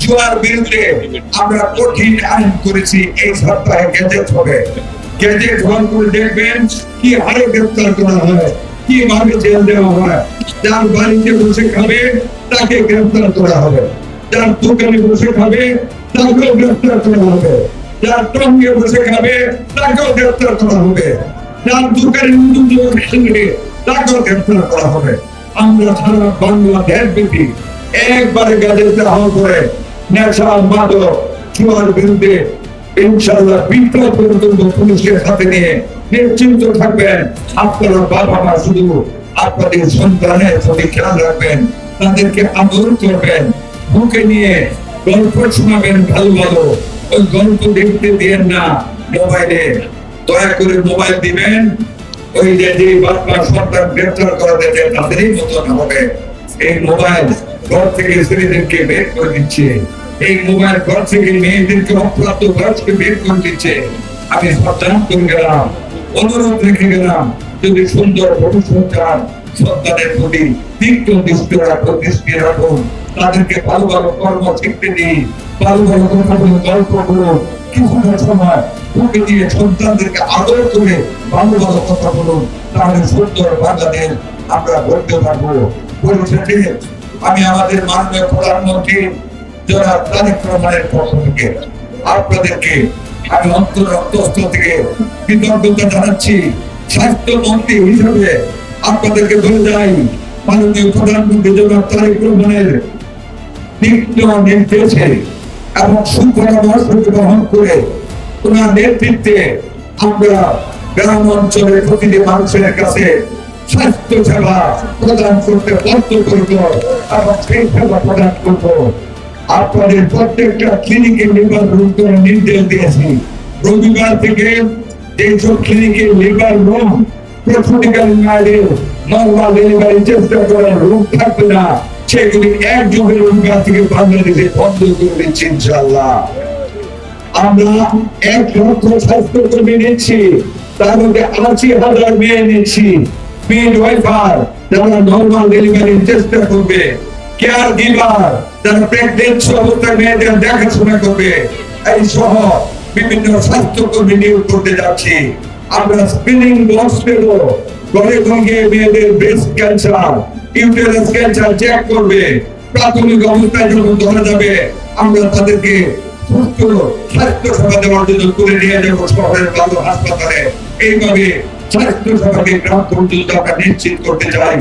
জুয়ার বিরুদ্ধে আমরা কঠিন আইন করেছি। এই সপ্তাহে গেজেট হবে, গেজেট হওয়ার পরে দেখবেন কি হারে গ্রেফতার করা হয়, কিভাবে জেল দেওয়া হয়। যার বাড়িতে বসে খাবে তাকে গ্রেফতার করা হবে, যার দোকানে বসে খাবে তাকেও গ্রেফতার করা হবে, যার টঙ্গে বসে খাবে তাকেও গ্রেফতার করা হবে, যার দোকানে খেলবে তাকেও গ্রেফতার করা হবে। আমরা সারা বাংলাদেশ ব্যাপী একবারে গাজেট হওয়ার পরে নেশা মাদক জুয়ার বিরুদ্ধে ইনশাআল্লাহ বিপ্লব পর্যন্ত পুলিশের সাথে নিয়ে নিশ্চিন্ত থাকবেন। আপনারা বাবা মা শুধু আপনাদের সন্তানের প্রতি খেয়াল রাখবেন, তাদেরকে আদর করবেন, বুকে নিয়ে গল্প শোনাবেন ভালো ভালো। ওই গল্প দেখতে দিয়েন না মোবাইলে, দয়া করে মোবাইল দিবেন ওই যে বাবা সন্তান গ্রেফতার করা যাবে তাদেরই মতন হবে। এই মোবাইল ঘর থেকে ছেলেদেরকে বের করে দিচ্ছে, এই মোবাইল ঘর থেকে মেয়েদেরকে অপ্রাপ্ত বয়সকে বের করে দিচ্ছে। আমি সাবধান করে গেলাম, অনুরোধ রেখে গেলাম, যদি সুন্দর ভবিষ্যৎ চান সন্তানের প্রতি তীক্ষ্ণ দৃষ্টি রাখুন, তাদেরকে ভালো ভালো কর্ম শিখতে দিই, ভালো ভালো কথা বলে গল্প করুন, কিছুটা সময় বুকে দিয়ে সন্তানদেরকে আদর করে ভালো ভালো কথা বলুন, তাহলে সুন্দর বাংলাদেশ আমরা গড়তে পারবো। পরিশেষে আমি আমাদের মাননীয় প্রধানমন্ত্রী জনাব তারেক রহমানের পক্ষ থেকে আপনাদেরকে আমি অন্তঃস্থল থেকে কৃতজ্ঞতা জানাচ্ছি। স্বাস্থ্যমন্ত্রী হিসাবে আপনাদেরকে বলে যাই, মাননীয় প্রধানমন্ত্রী জনাব তারেক রহমানের নির্দেশে এবং সুপরামর্শ গ্রহণ করে ওনার নেতৃত্বে আমরা গ্রাম অঞ্চলের প্রতিটি মানুষের কাছে স্বাস্থ্য সেবা প্রদান করতে বদ্ধপরিকর এবং সেই সেবা প্রদান করব। আপনাদের প্রত্যেকটা ক্লিনিকে লিভার রোগ করার নির্দেশ দিয়েছি। রবিবার থেকে যেসব ক্লিনিকে লিভার রোগ প্রসূতিকালীন মায়েদের নরমাল ডেলিভারি চেষ্টা করার রোগ থাকবে না, সেগুলি এক যুগের রবিবার থেকে বাংলাদেশে বন্ধ করে দিচ্ছি ইনশাআল্লাহ। আমরা 1 লক্ষ স্বাস্থ্যকর্মী নিচ্ছি, তার মধ্যে 80,000 মেয়ে নিচ্ছি, মিডওয়াইফার যারা নরমাল ডেলিভারির চেষ্টা করবে, কেয়ার গিভার যারা প্রেগন্যান্সি অবস্থায় মেয়েদের দেখাশোনা করবে, এই সহ বিভিন্ন স্বাস্থ্যকর্মী নিয়োগ করতে যাচ্ছি। আমরা স্ক্রিনিং বক্স পেল, ঘরে ঘরে মেয়েদের breast cancer, uterus cancer check করবে। প্রাথমিক অবস্থায় যখন ধরা যাবে আমরা তাদেরকে সুস্থ স্বাস্থ্য সেবা দেওয়ার জন্য তুলে নিয়ে যাবো শহরের ভালো হাসপাতালে। এইভাবে স্বাস্থ্য সেবাকে গ্রাম পর্যন্ত আমরা নিশ্চিত করতে চাই।